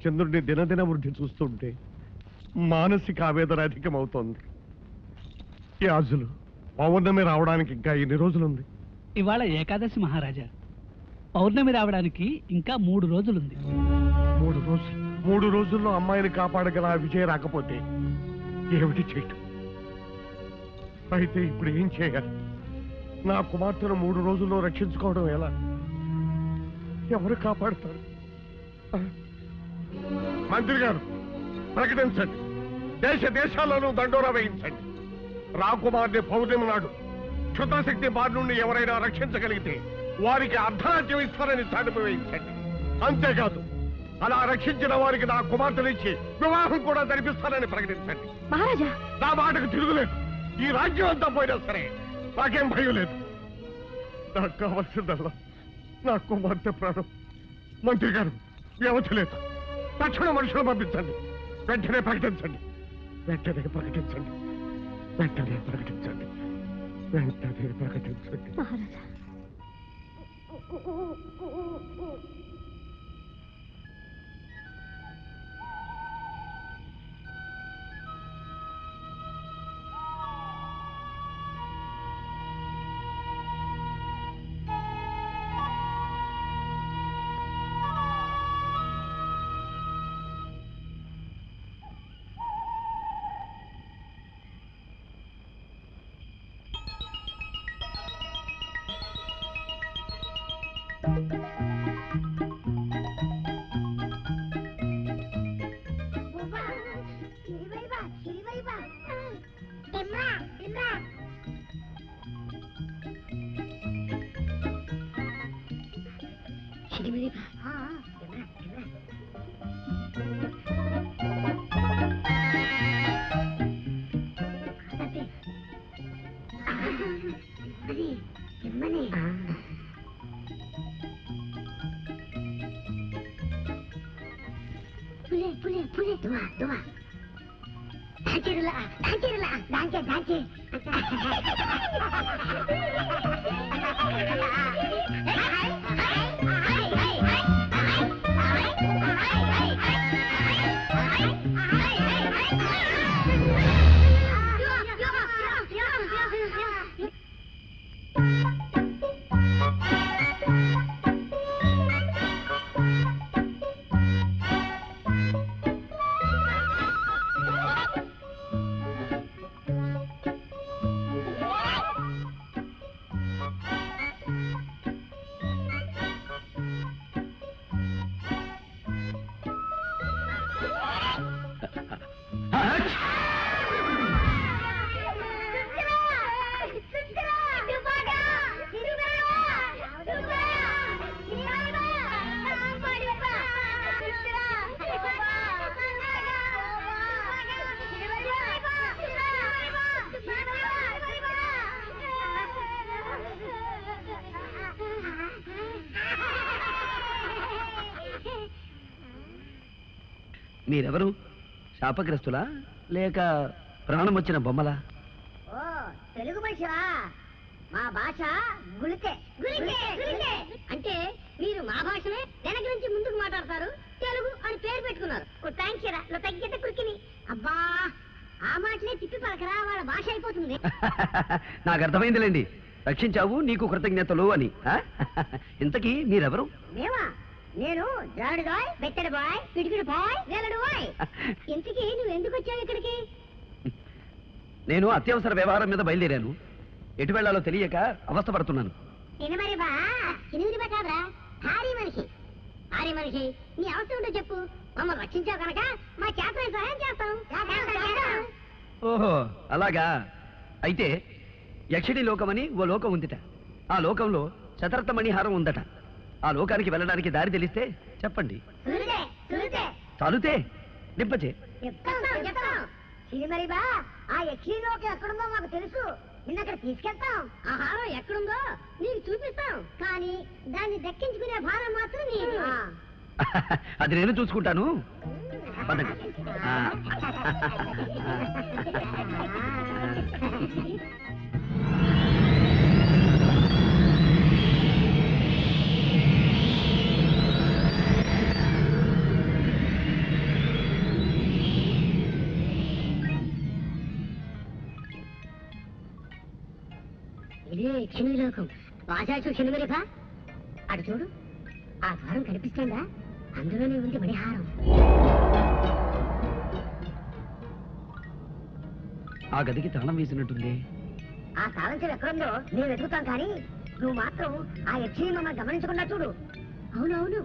చంద్రుడిని దినదిన వృద్ధి చూస్తుంటే మానసిక ఆవేదన అధికమవుతోంది. ఈ ఆజులు పౌర్ణమి రావడానికి ఇంకా ఎన్ని రోజులుంది? ఇవాళ ఏకాదశి మహారాజా. పౌర్ణమి రావడానికి ఇంకా 3 రోజులుంది. 3 రోజులు? 3 రోజుల్లో అమ్మాయిని కాపాడగల ఆ విజయ రాకపోతే ఏమిటి చేయటం? అయితే ఇప్పుడు ఏం చేయాలి? నా కుమార్తెను 3 రోజుల్లో రక్షించుకోవడం ఎలా? ఎవరు కాపాడుతారు? మంత్రి గారు ప్రకటించండి, దేశ దేశాలను దండోరా వేయించండి. రాకుమార్ని పౌర్ణమి నాడు క్షుద్రశక్తి బారి నుండి ఎవరైనా రక్షించగలిగితే వారికి అర్ధరాజ్యం ఇస్తారని చాటిపి వేయించండి. అంతేకాదు, అలా రక్షించిన వారికి నా కుమార్తెనిచ్చి వివాహం కూడా జరిపిస్తారని ప్రకటించండి. మహారాజా, నా మాటకు తిరుగులేదు. ఈ రాజ్యం అంతా పోయినా సరే నాకేం భయం లేదు. నాకు కావలసిందల్లా నా కుమార్తె ప్రాణం. మంత్రి గారు, వ్యవధి లేదు. తక్షణ మనుషులు పంపించండి. వెంటనే ప్రకటించండి, వెంటనే ప్రకటించండి, వెంటనే ప్రకటించండి, వెంటనే ప్రకటించండి. మహారాజా. మీరెవరు? శాపగ్రస్తులా లేక ప్రాణం వచ్చిన బొమ్మలా? ఓ, తెలుగు భాషా? మా భాష గుళికే. అంటే మీరు మా భాషనే వెనక నుంచి ముందుకు మాట్లాడతారు, తెలుగు అని పేరు పెట్టుకున్నారు. తగ్గితే కురికిని. అబ్బా, ఆ మాటలే తిప్పి పలకరా, వాళ్ళ భాష అయిపోతుంది. నాకు అర్థమైందిలేండి, రక్షించావు నీకు కృతజ్ఞతలు అని. ఇంతకీ మీరెవరు? మేమా? నేను జాడు బాయ్, బెత్తడి బాయ్, పిడికిడి బాయ్, వేలడు బాయ్. ఇంతకీ నువ్వు ఎందుకు వచ్చావు ఇక్కడికి? నేను అత్యవసర వ్యవహారం మీద బయలుదేరాను. ఎటు వెళ్లాలో తెలియక అవస్థపడుతున్నాను. సినిమరి బా, సినిమరి బా కాదురా, భారీ మనిషి. భారీ మనిషి, నీ అవసరం ఉంటే చెప్పు, మమ్మల్ని రక్షించావు కనుక మా చేతనైన సహాయం చేస్తాం. ఓహో, అలాగా. అయితే యక్షిణి లోకమని ఓ లోకం ఉందిట. ఆ లోకంలో శతరత్న మణిహారం ఉందట. ఆ లోకానికి వెళ్ళడానికి దారి తెలిస్తే చెప్పండి. చాలుతే నిప్పచే సినిమరి బా, ఆ యక్షిణి లోకం ఎక్కడుందో మాకు తెలుసు. నిన్నక్కడ తీసుకెళ్తాం. ఆ హారం ఎక్కడుందో నీకు చూపిస్తాం. కానీ దాన్ని దక్కించుకునే భారం మాత్రం నీది. అది నేను చూసుకుంటాను. పదండి. అదే క్షణిలోకం వాసాచు క్షణిమరేఖ అటు చూడు ఆ ద్వారం కనిపిస్తుందా అందులోనే ఉంది మణిహారం ఆ గదికి తాళం వేసినట్టుంది. ఆ తాళం చెవి ఎక్కడుందో నేను వెతుకుతాం కానీ నువ్వు మాత్రం ఆ యక్షిని మమ్మల్ని గమనించకుండా చూడు. అవునవును.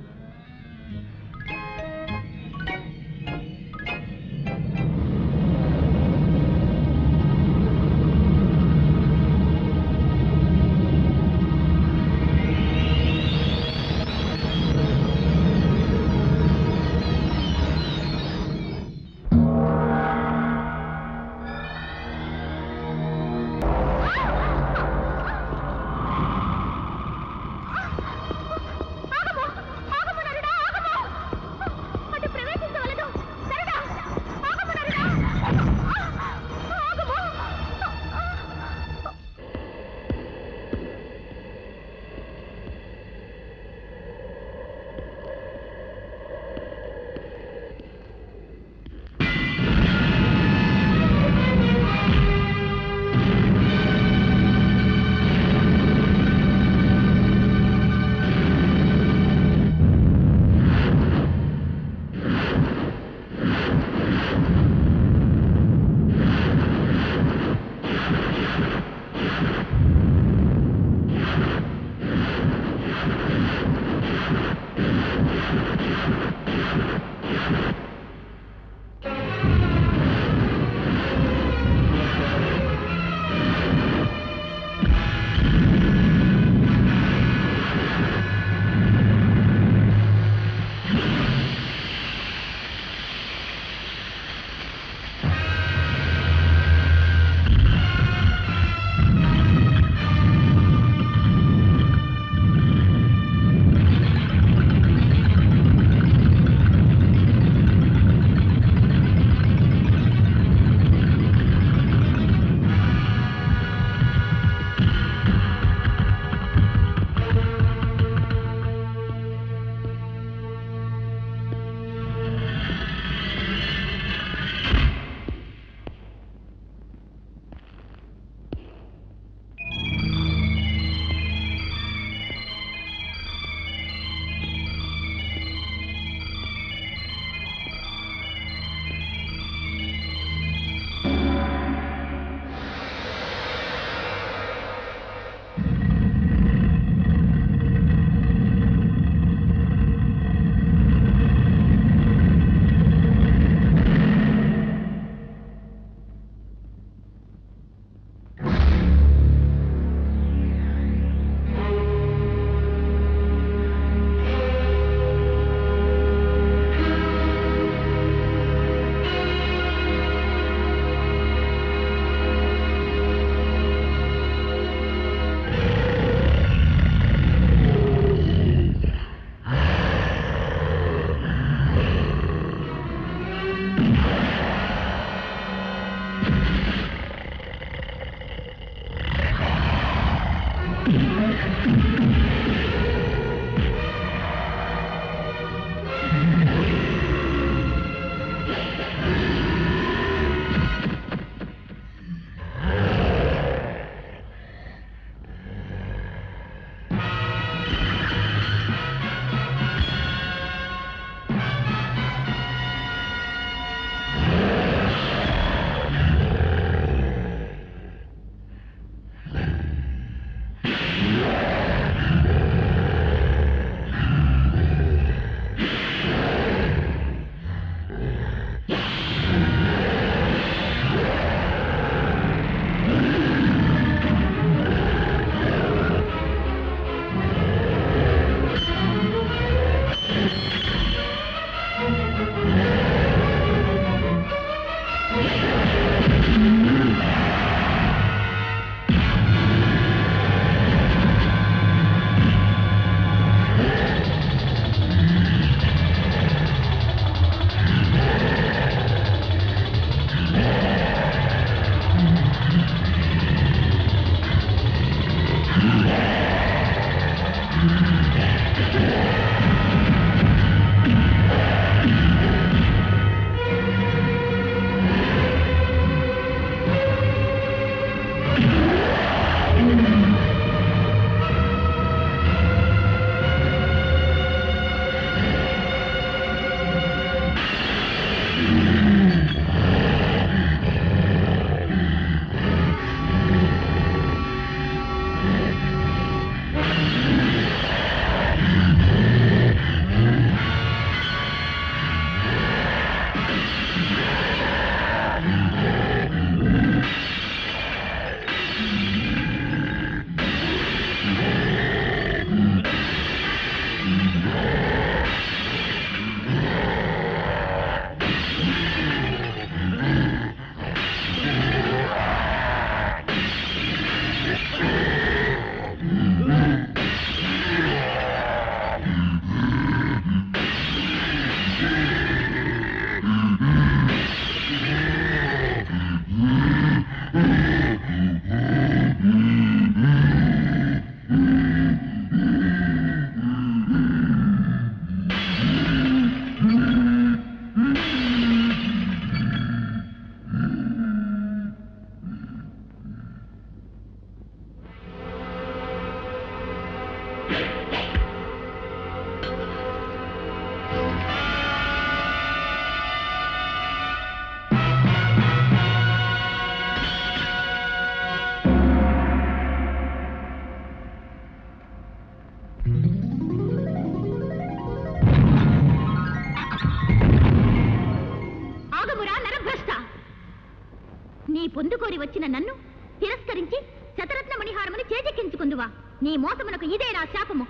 పొందుకోరి వచ్చిన నన్ను తిరస్కరించి శతరత్న మణిహారముని చేజెక్కించుకుందువా? నీ మోసమునకు ఇదే నా శాపము.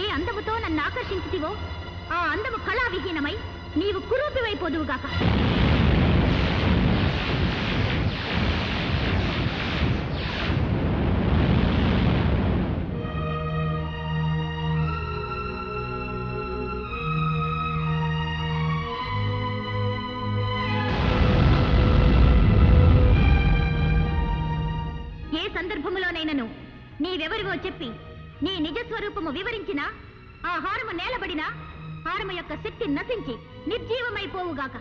ఏ అందముతో నన్ను ఆకర్షించితివో ఆ అందము కళావిహీనమై నీవు కురూపివైపోదువుగాక. ఏ సందర్భములోనైనను నీవెవరివో చెప్పి నీ నిజస్వరూపము వివరించినా ఆ హారము నేలబడినా హారము యొక్క శక్తి నశించి నిర్జీవమైపోవుగాక.